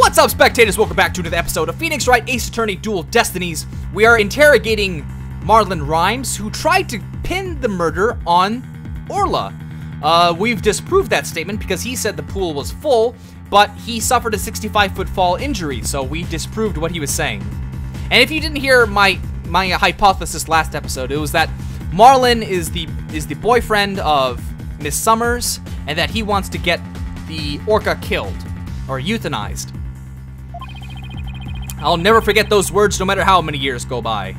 What's up, spectators? Welcome back to another episode of Phoenix Wright Ace Attorney Dual Destinies. We are interrogating Marlon Rhymes, who tried to pin the murder on Orla. We've disproved that statement because he said the pool was full, but he suffered a 65-foot fall injury, so we disproved what he was saying. And if you didn't hear my hypothesis last episode, it was that Marlon is the boyfriend of Miss Summers, and that he wants to get the orca killed, or euthanized. I'll never forget those words no matter how many years go by.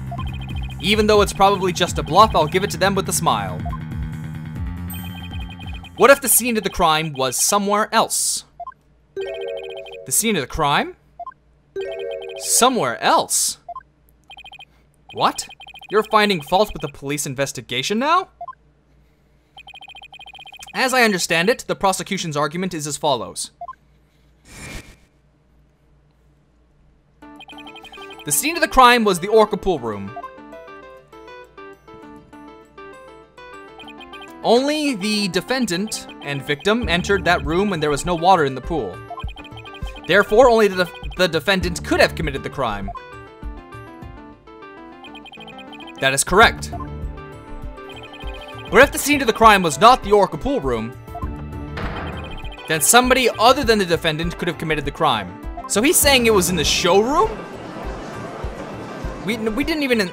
Even though it's probably just a bluff, I'll give it to them with a smile. What if the scene of the crime was somewhere else? The scene of the crime? Somewhere else? What? You're finding fault with the police investigation now? As I understand it, the prosecution's argument is as follows. The scene of the crime was the orca pool room. Only the defendant and victim entered that room when there was no water in the pool. Therefore, only the defendant could have committed the crime. That is correct. But if the scene of the crime was not the orca pool room, then somebody other than the defendant could have committed the crime. So he's saying it was in the showroom? We didn't even...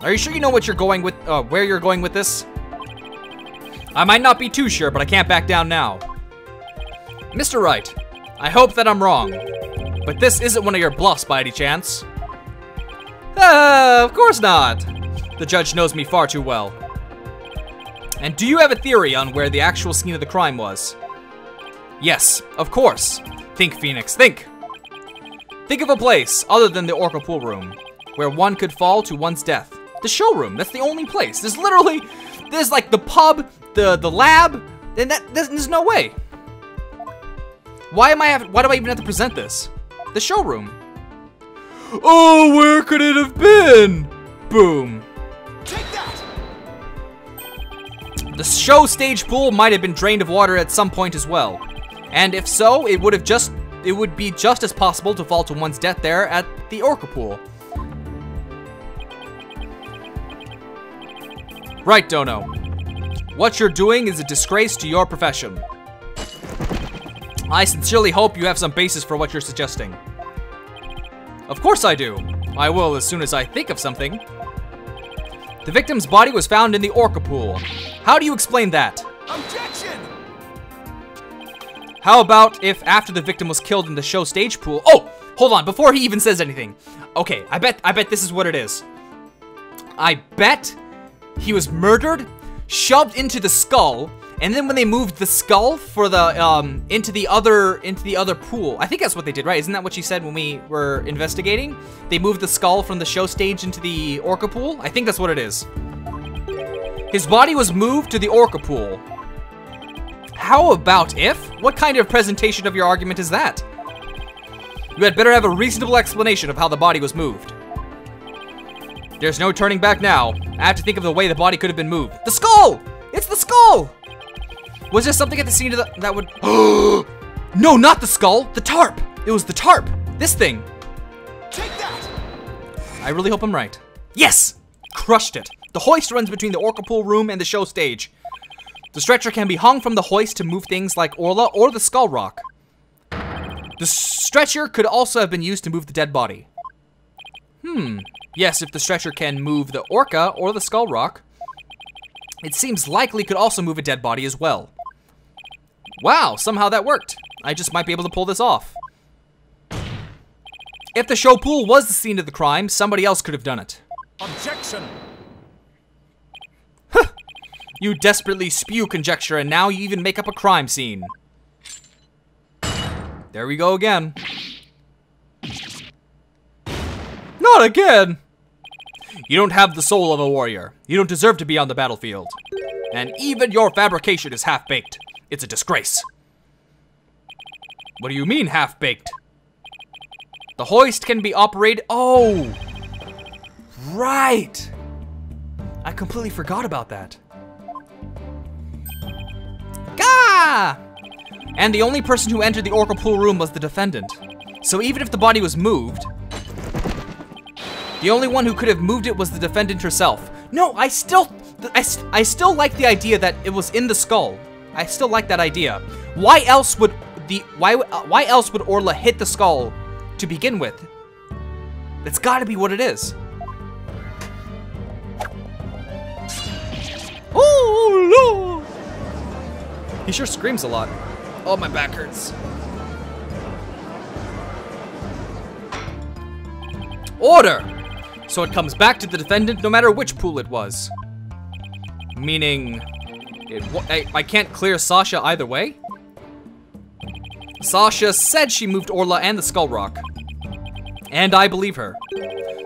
Are you sure you know what you're going with, where you're going with this? I might not be too sure, but I can't back down now. Mr. Wright, I hope that I'm wrong, but this isn't one of your bluffs by any chance. Of course not. The judge knows me far too well. And do you have a theory on where the actual scene of the crime was? Yes, of course. Think, Phoenix, think. Think of a place other than the orca pool room, where one could fall to one's death. The showroom, that's the only place. There's like the pub, the lab, and there's no way. Why do I even have to present this? The showroom. Oh, where could it have been? Boom. Take that! The show stage pool might have been drained of water at some point as well. And if so, it would be just as possible to fall to one's death there at the orca pool. Right, Dono. What you're doing is a disgrace to your profession. I sincerely hope you have some basis for what you're suggesting. Of course I do. I will as soon as I think of something. The victim's body was found in the orca pool. How do you explain that? Objection! How about if after the victim was killed in the show stage pool? Oh, hold on, before he even says anything. Okay, I bet this is what it is. I bet he was murdered, shoved into the skull, and then when they moved the skull for the into the other pool, I think that's what they did, right? Isn't that what she said when we were investigating? They moved the skull from the show stage into the orca pool. I think that's what it is. His body was moved to the orca pool. How about if? What kind of presentation of your argument is that? You had better have a reasonable explanation of how the body was moved. There's no turning back now. I have to think of the way the body could have been moved. The skull! It's the skull! Was there something at the scene of that would... No, not the skull! The tarp! It was the tarp! This thing! Take that! I really hope I'm right. Yes! Crushed it. The hoist runs between the orca pool room and the show stage. The stretcher can be hung from the hoist to move things like Orla or the skull rock. The stretcher could also have been used to move the dead body. Yes, if the stretcher can move the orca or the skull rock, it seems likely it could also move a dead body as well. Wow, somehow that worked. I just might be able to pull this off. If the show pool was the scene of the crime, somebody else could have done it. Objection! You desperately spew conjecture, and now you even make up a crime scene. There we go again. Not again! You don't have the soul of a warrior. You don't deserve to be on the battlefield. And even your fabrication is half-baked. It's a disgrace. What do you mean, half-baked? The hoist can be operated... Oh! Right! I completely forgot about that. Gah! And the only person who entered the orca pool room was the defendant. So even if the body was moved, the only one who could have moved it was the defendant herself. No, I still like the idea that it was in the skull. I still like that idea. Why else would Orla hit the skull to begin with? That's got to be what it is. Oh Lord! He sure screams a lot. Oh, my back hurts. Order! So it comes back to the defendant no matter which pool it was. Meaning, I can't clear Sasha either way? Sasha said she moved Orla and the Skull Rock. And I believe her.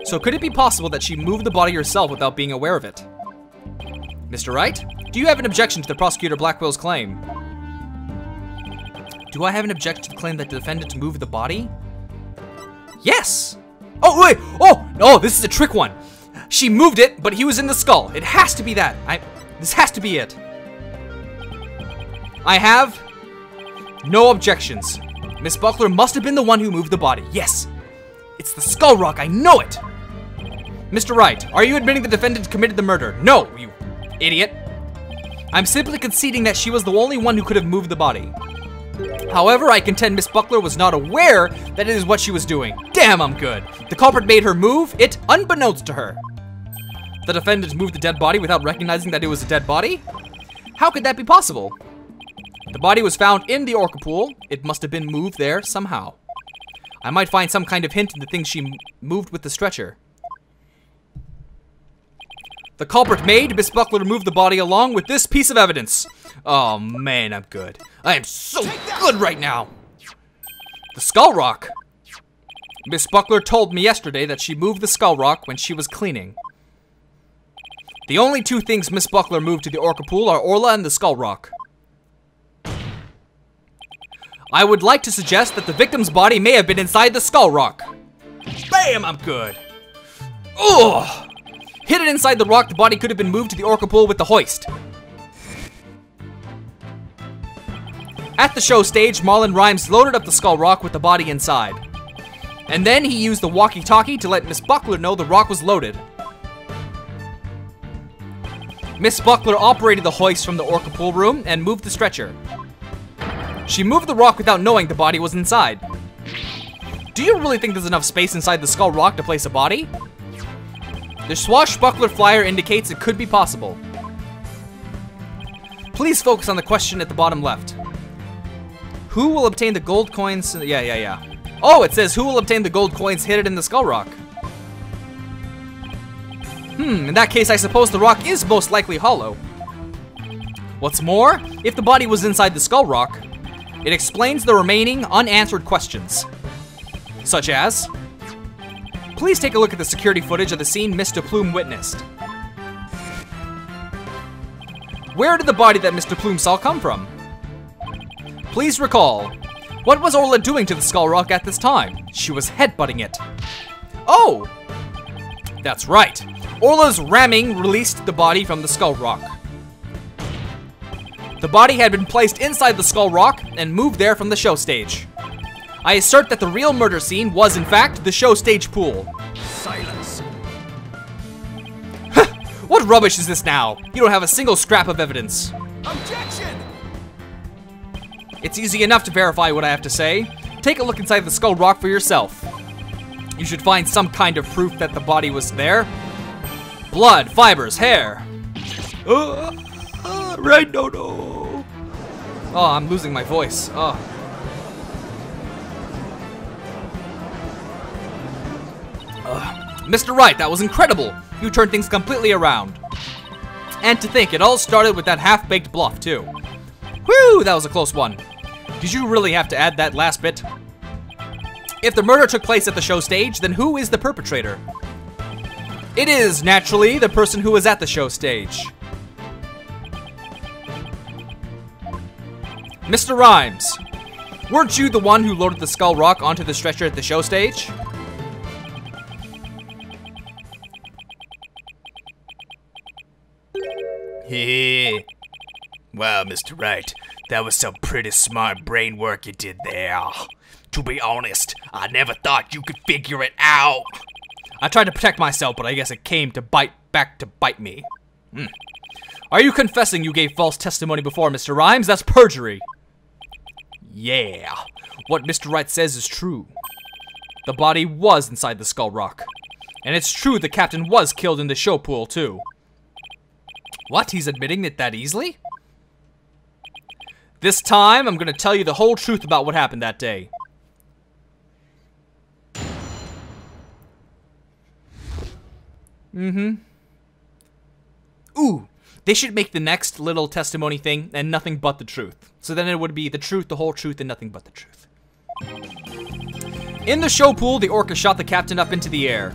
So could it be possible that she moved the body herself without being aware of it? Mr. Wright, do you have an objection to the prosecutor Blackwell's claim? Do I have an objection to the claim that the defendant moved the body? Yes! Oh, wait! Oh, this is a trick one. She moved it, but he was in the skull. It has to be that. This has to be it. I have no objections. Miss Buckler must have been the one who moved the body. Yes. It's the Skull Rock. I know it. Mr. Wright, are you admitting the defendant committed the murder? No, you idiot. I'm simply conceding that she was the only one who could have moved the body. However, I contend Miss Buckler was not aware that it is what she was doing. Damn, I'm good. The culprit made her move it unbeknownst to her. The defendant moved the dead body without recognizing that it was a dead body? How could that be possible? The body was found in the orca pool. It must have been moved there somehow. I might find some kind of hint in the things she moved with the stretcher. The culprit made Miss Buckler move the body along with this piece of evidence. Oh man, I'm good. I am so good right now. The Skull Rock. Miss Buckler told me yesterday that she moved the Skull Rock when she was cleaning. The only two things Miss Buckler moved to the orca pool are Orla and the Skull Rock. I would like to suggest that the victim's body may have been inside the Skull Rock. Bam, I'm good. Ugh. Hidden inside the rock, the body could have been moved to the orca pool with the hoist. At the show stage, Marlon Rhymes loaded up the Skull Rock with the body inside. And then he used the walkie-talkie to let Miss Buckler know the rock was loaded. Miss Buckler operated the hoist from the orca pool room and moved the stretcher. She moved the rock without knowing the body was inside. Do you really think there's enough space inside the Skull Rock to place a body? The swashbuckler flyer indicates it could be possible. Please focus on the question at the bottom left. Who will obtain the gold coins? Yeah. Oh, it says who will obtain the gold coins hidden in the Skull Rock. In that case, I suppose the rock is most likely hollow. What's more, if the body was inside the Skull Rock, it explains the remaining unanswered questions. Such as, please take a look at the security footage of the scene Mr. Plume witnessed. Where did the body that Mr. Plume saw come from? Please recall, what was Orla doing to the Skull Rock at this time? She was headbutting it. Oh! That's right. Orla's ramming released the body from the Skull Rock. The body had been placed inside the Skull Rock and moved there from the show stage. I assert that the real murder scene was, in fact, the show stage pool. Silence. What rubbish is this now? You don't have a single scrap of evidence. Objection! It's easy enough to verify what I have to say. Take a look inside the Skull Rock for yourself. You should find some kind of proof that the body was there. Blood, fibers, hair. Right, no. Oh, I'm losing my voice. Oh. Mr. Wright, that was incredible. You turned things completely around. And to think, it all started with that half-baked bluff, too. Whew, that was a close one. Did you really have to add that last bit? If the murder took place at the show stage, then who is the perpetrator? It is, naturally, the person who was at the show stage. Mr. Rhymes, weren't you the one who loaded the Skull Rock onto the stretcher at the show stage? Heh. Wow, Mr. Wright, that was some pretty smart brain work you did there. To be honest, I never thought you could figure it out. I tried to protect myself, but I guess it came to bite me. Are you confessing you gave false testimony before, Mr. Rhymes? That's perjury. Yeah. What Mr. Wright says is true. The body was inside the skull rock. And it's true the captain was killed in the show pool, too. What? He's admitting it that easily? This time, I'm gonna tell you the whole truth about what happened that day. Ooh, they should make the next little testimony thing and nothing but the truth. So then it would be the truth, the whole truth, and nothing but the truth. In the show pool, the orca shot the captain up into the air.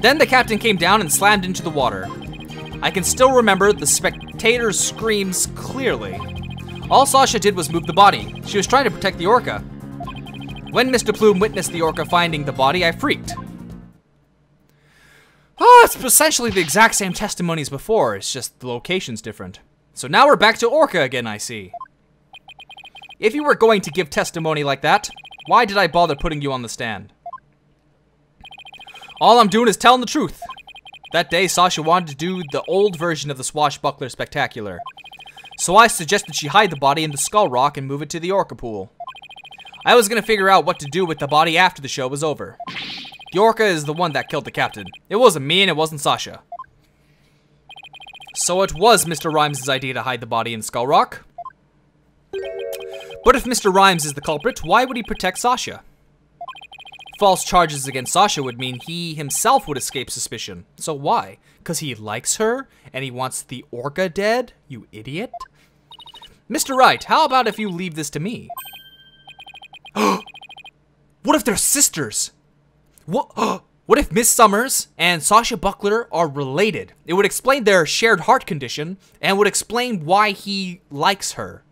Then the captain came down and slammed into the water. I can still remember the spectators' screams clearly. All Sasha did was move the body. She was trying to protect the orca. When Mr. Plume witnessed the orca finding the body, I freaked. Oh, it's essentially the exact same testimony as before, it's just the location's different. So now we're back to orca again, I see. If you were going to give testimony like that, why did I bother putting you on the stand? All I'm doing is telling the truth. That day, Sasha wanted to do the old version of the Swashbuckler Spectacular. So I suggested she hide the body in the skull rock and move it to the orca pool. I was gonna figure out what to do with the body after the show was over. The orca is the one that killed the captain. It wasn't me and it wasn't Sasha. So it was Mr. Rhymes' idea to hide the body in Skull Rock. But if Mr. Rhymes is the culprit, why would he protect Sasha? False charges against Sasha would mean he himself would escape suspicion. So why? Because he likes her and he wants the orca dead? You idiot. Mr. Wright, how about if you leave this to me? What if they're sisters? What if Miss Summers and Sasha Buckler are related? It would explain their shared heart condition and would explain why he likes her.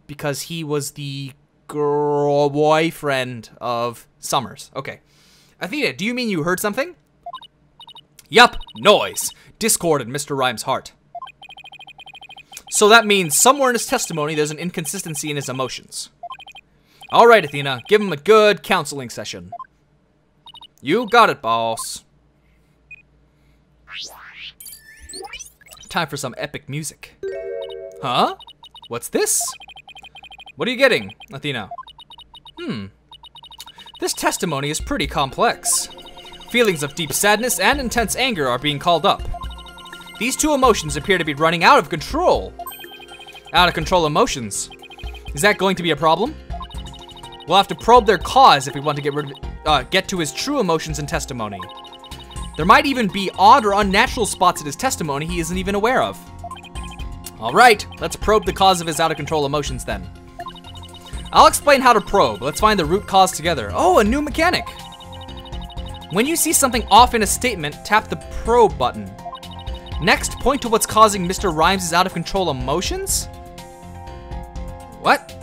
Because he was the girl boyfriend of Summers. Okay. Athena, do you mean you heard something? Yup, noise. Discord in Mr. Rhymes' heart. So that means somewhere in his testimony there's an inconsistency in his emotions. Alright, Athena, give him a good counseling session. You got it, boss. Time for some epic music. Huh? What's this? What are you getting, Athena? This testimony is pretty complex. Feelings of deep sadness and intense anger are being called up. These two emotions appear to be running out of control. Out of control emotions. Is that going to be a problem? We'll have to probe their cause if we want to get to his true emotions and testimony. There might even be odd or unnatural spots in his testimony he isn't even aware of. Alright, let's probe the cause of his out-of-control emotions then. I'll explain how to probe. Let's find the root cause together. Oh, a new mechanic! When you see something off in a statement, tap the probe button. Next, point to what's causing Mr. Rhymes' out-of-control emotions? What?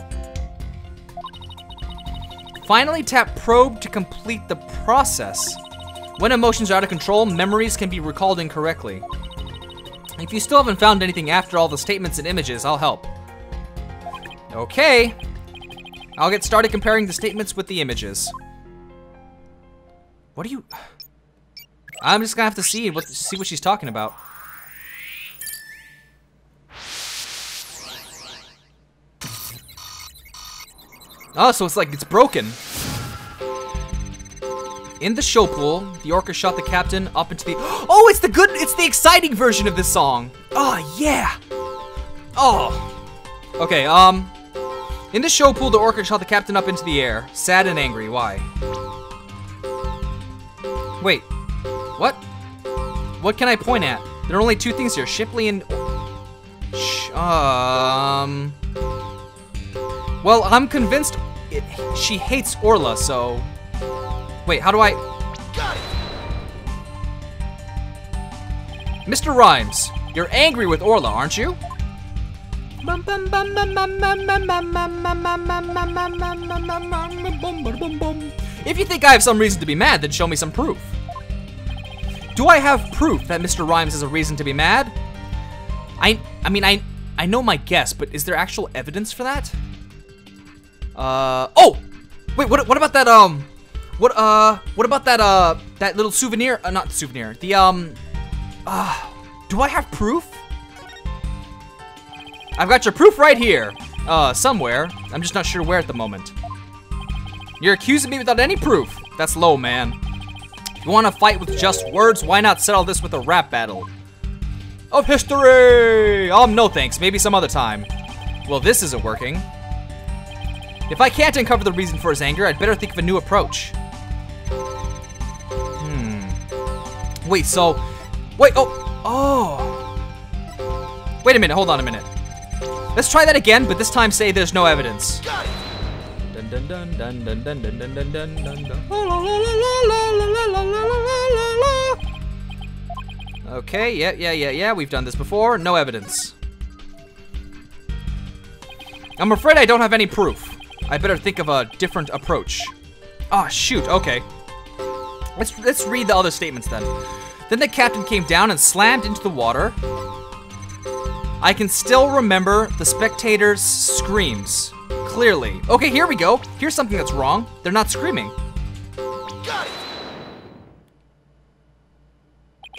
Finally, tap probe to complete the process. When emotions are out of control, memories can be recalled incorrectly. If you still haven't found anything after all the statements and images, I'll help. Okay. I'll get started comparing the statements with the images. What are you... I'm just gonna have to see what she's talking about. Oh, so it's like it's broken. In the show pool, the orca shot the captain up into the... Oh, it's the exciting version of this song. Oh, yeah. Oh. Okay, in the show pool, the orca shot the captain up into the air. Sad and angry, why? Wait, what? What can I point at? There are only two things here, Shipley and... Well, I'm convinced she hates Orla, so... Wait, how do I... Got it. Mr. Rhymes, you're angry with Orla, aren't you? If you think I have some reason to be mad, then show me some proof. Do I have proof that Mr. Rhymes has a reason to be mad? I mean, I know my guess, but is there actual evidence for that? Oh! Wait, what about that, what about that, that little souvenir? Not souvenir. The, do I have proof? I've got your proof right here. Somewhere. I'm just not sure where at the moment. You're accusing me without any proof. That's low, man. If you want to fight with just words, why not settle this with a rap battle? Of history! No thanks. Maybe some other time. Well, this isn't working. If I can't uncover the reason for his anger, I'd better think of a new approach. Wait, so... Wait, Wait a minute, hold on a minute. Let's try that again, but this time say there's no evidence. Got it. Dun dun dun dun dun dun dun dun dun dun dun. Okay, yeah, we've done this before. No evidence. I'm afraid I don't have any proof. I better think of a different approach. Oh, shoot, okay. Let's read the other statements then. Then the captain came down and slammed into the water. I can still remember the spectators' screams. Clearly. Okay, here we go. Here's something that's wrong. They're not screaming. Got it.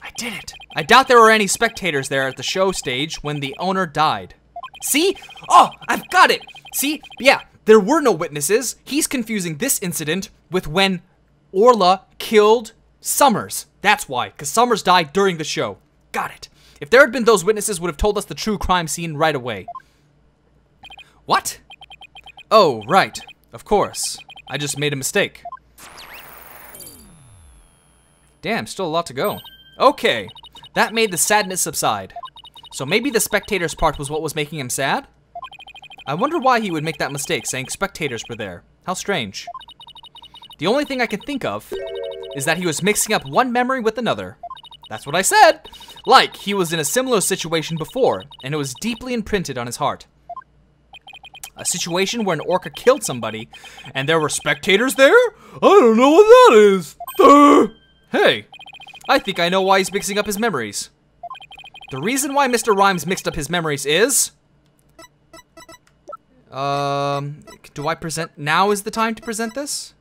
I did it. I doubt there were any spectators there at the show stage when the owner died. See? Oh, I've got it. See? Yeah, there were no witnesses. He's confusing this incident with when Orla killed Summers. That's why, because Summers died during the show. Got it. If there had been those witnesses, would have told us the true crime scene right away. What? Oh, right. Of course. I just made a mistake. Damn, still a lot to go. Okay. That made the sadness subside. So maybe the spectators part was what was making him sad? I wonder why he would make that mistake, saying spectators were there. How strange. The only thing I can think of is that he was mixing up one memory with another. That's what I said! Like, he was in a similar situation before, and it was deeply imprinted on his heart. A situation where an orca killed somebody, and there were spectators there? I don't know what that is. Hey, I think I know why he's mixing up his memories. The reason why Mr. Rhymes mixed up his memories is... do I present... Now is the time to present this?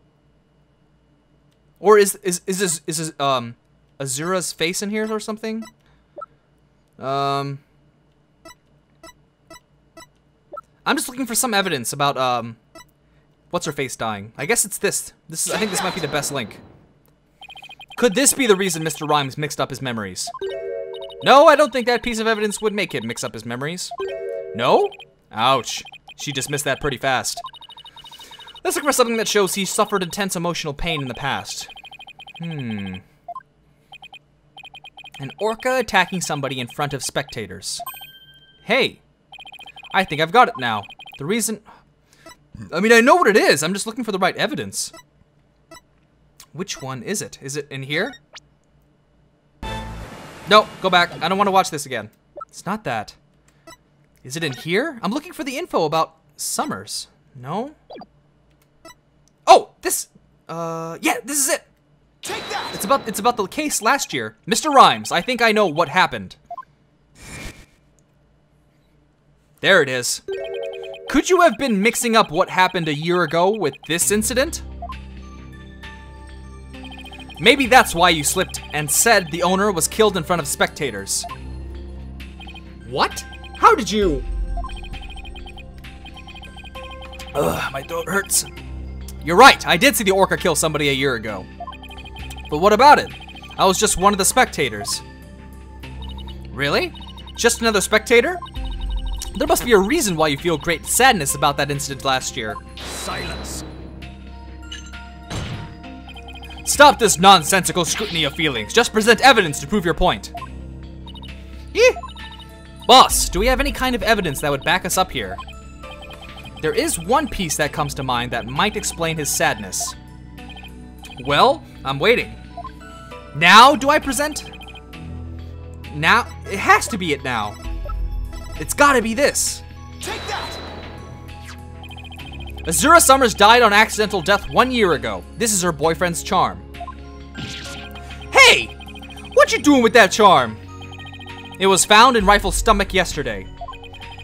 Or is Azura's face in here or something? I'm just looking for some evidence about, what's her face dying. I guess it's this. I think this might be the best link. Could this be the reason Mr. Rhymes mixed up his memories? No, I don't think that piece of evidence would make him mix up his memories. No? Ouch. She dismissed that pretty fast. Let's look for something that shows he suffered intense emotional pain in the past. An orca attacking somebody in front of spectators. Hey, I think I've got it now. The reason... I mean, I know what it is. I'm just looking for the right evidence. Which one is it? Is it in here? No, go back. I don't want to watch this again. It's not that. Is it in here? I'm looking for the info about Summers. No? Oh, this... yeah, this is it. Take that. It's about the case last year. Mr. Rhymes, I think I know what happened. There it is. Could you have been mixing up what happened a year ago with this incident? Maybe that's why you slipped and said the owner was killed in front of spectators. What? How did you... Ugh, my throat hurts. You're right, I did see the orca kill somebody a year ago. But what about it? I was just one of the spectators. Really? Just another spectator? There must be a reason why you feel great sadness about that incident last year. Silence. Stop this nonsensical scrutiny of feelings. Just present evidence to prove your point. Eh. Boss, do we have any kind of evidence that would back us up here? There is one piece that comes to mind that might explain his sadness. Well, I'm waiting. Now do I present? Now? It has to be it now. It's gotta be this. Take that. Azura Summers died on accidental death 1 year ago. This is her boyfriend's charm. Hey! What you doing with that charm? It was found in Rifle's stomach yesterday.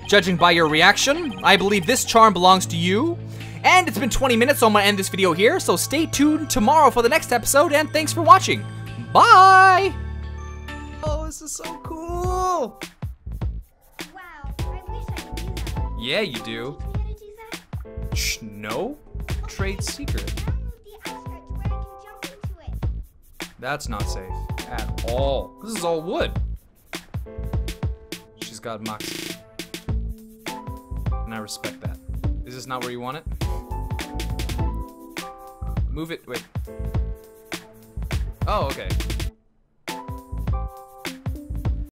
Judging by your reaction, I believe this charm belongs to you, And it's been 20 minutes, so I'm gonna end this video here. So stay tuned tomorrow for the next episode, and thanks for watching. Bye! Oh, this is so cool! Wow, I wish I could do that. Yeah, you do. Teach me how to do that? Shh, no? Trade secret. Download the abstract where I can jump into it. That's not safe at all. This is all wood. She's got Moxie. And I respect that. Is this not where you want it? Move it, wait. Oh, okay.